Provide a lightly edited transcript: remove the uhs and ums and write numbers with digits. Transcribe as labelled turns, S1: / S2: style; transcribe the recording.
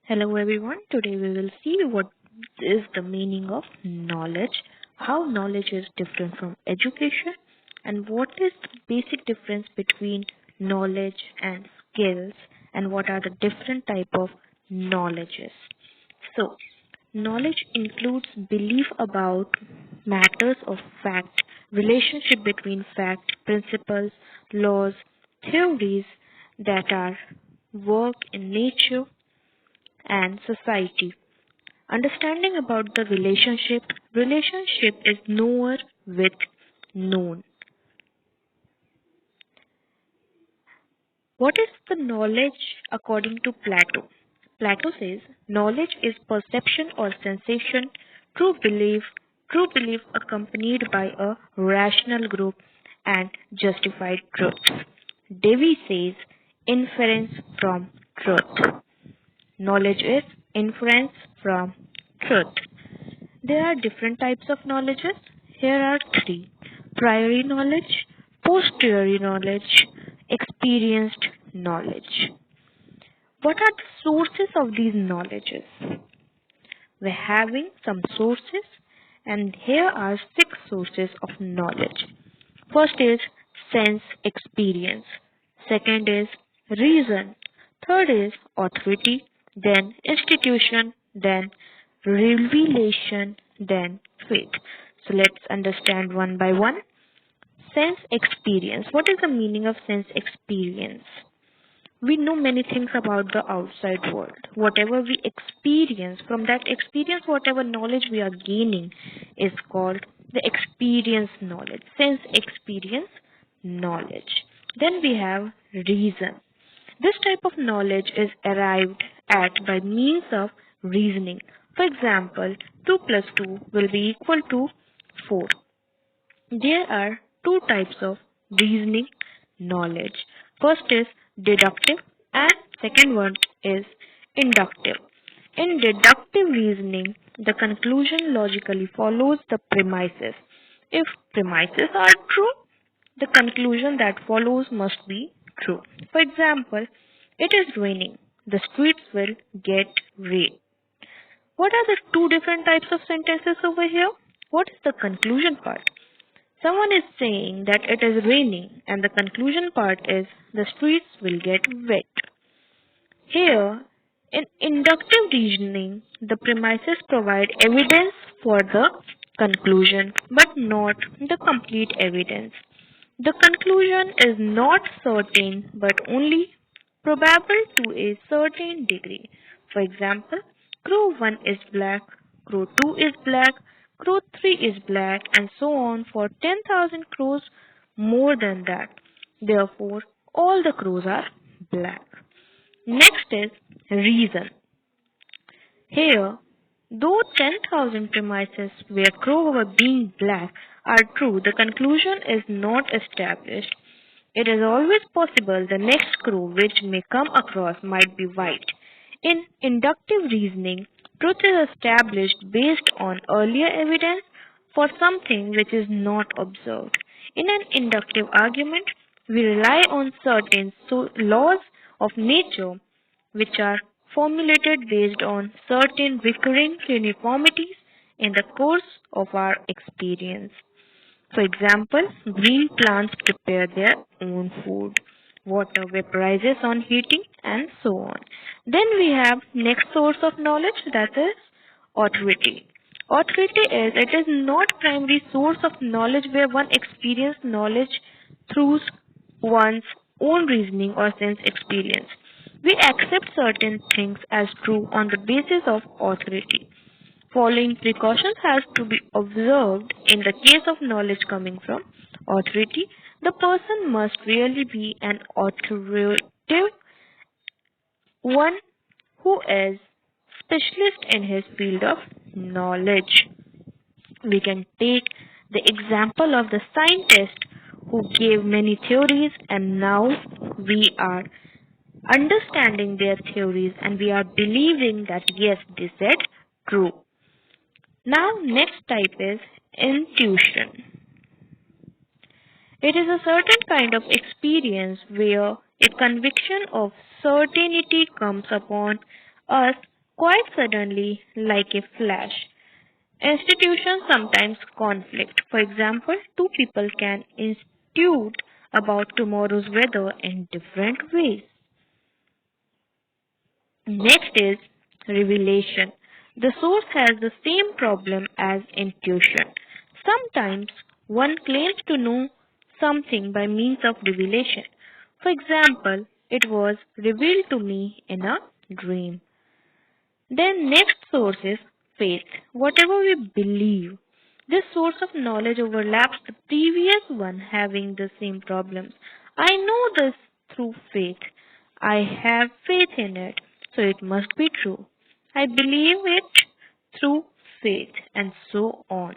S1: Hello everyone, today we will see what is the meaning of knowledge, how knowledge is different from education, and what is the basic difference between knowledge and skills, and what are the different type of knowledges. So, knowledge includes belief about matters of fact, relationship between fact, principles, laws, theories that are work in nature and society. Understanding about the relationship is knower with known. What is the knowledge according to Plato? Plato says knowledge is perception or sensation, true belief accompanied by a rational group and justified truth. Devi says inference from truth. Knowledge is inference from truth. There are different types of knowledges. Here are three: priori knowledge, posteriori knowledge, experienced knowledge. What are the sources of these knowledges? We're having some sources, and here are six sources of knowledge. First is sense experience. Second is reason. Third is authority, then institution, then revelation, then faith. So let's understand one by one. Sense experience. What is the meaning of sense experience? We know many things about the outside world. Whatever we experience, from that experience, whatever knowledge we are gaining is called the experience knowledge, sense experience knowledge. Then we have reason. This type of knowledge is arrived at by means of reasoning. For example, 2 plus 2 will be equal to 4. There are two types of reasoning knowledge. First is deductive and second one is inductive. In deductive reasoning, the conclusion logically follows the premises. If premises are true, the conclusion that follows must be true. For example, it is raining. The streets will get rain. What are the two different types of sentences over here? What is the conclusion part? Someone is saying that it is raining, and the conclusion part is the streets will get wet. Here, in inductive reasoning, the premises provide evidence for the conclusion, but not the complete evidence. The conclusion is not certain, but only probable to a certain degree. For example, crow 1 is black, crow 2 is black, crow 3 is black, and so on for 10,000 crows more than that. Therefore, all the crows are black. Next is reason. Here, though 10,000 premises where crow were being black are true, the conclusion is not established. It is always possible the next crow which may come across might be white. In inductive reasoning, truth is established based on earlier evidence for something which is not observed. In an inductive argument, we rely on certain laws of nature which are formulated based on certain recurring uniformities in the course of our experience. For example, green plants prepare their own food. Water vaporizes on heating and so on. Then we have next source of knowledge, that is authority. Authority it is not primary source of knowledge where one experiences knowledge through one's own reasoning or sense experience. We accept certain things as true on the basis of authority. Following precautions has to be observed in the case of knowledge coming from authority. The person must really be an authoritative one who is specialist in his field of knowledge. We can take the example of the scientist who gave many theories, and now we are understanding their theories and we are believing that yes, they said true. Now, next type is intuition. It is a certain kind of experience where a conviction of certainty comes upon us quite suddenly, like a flash. Institutions sometimes conflict. For example, two people can institute about tomorrow's weather in different ways. Next is revelation. The source has the same problem as intuition. Sometimes one claims to know something by means of revelation. For example, it was revealed to me in a dream. Then next source is faith. Whatever we believe, this source of knowledge overlaps the previous one having the same problems. I know this through faith. I have faith in it, so it must be true. I believe it through faith, and so on.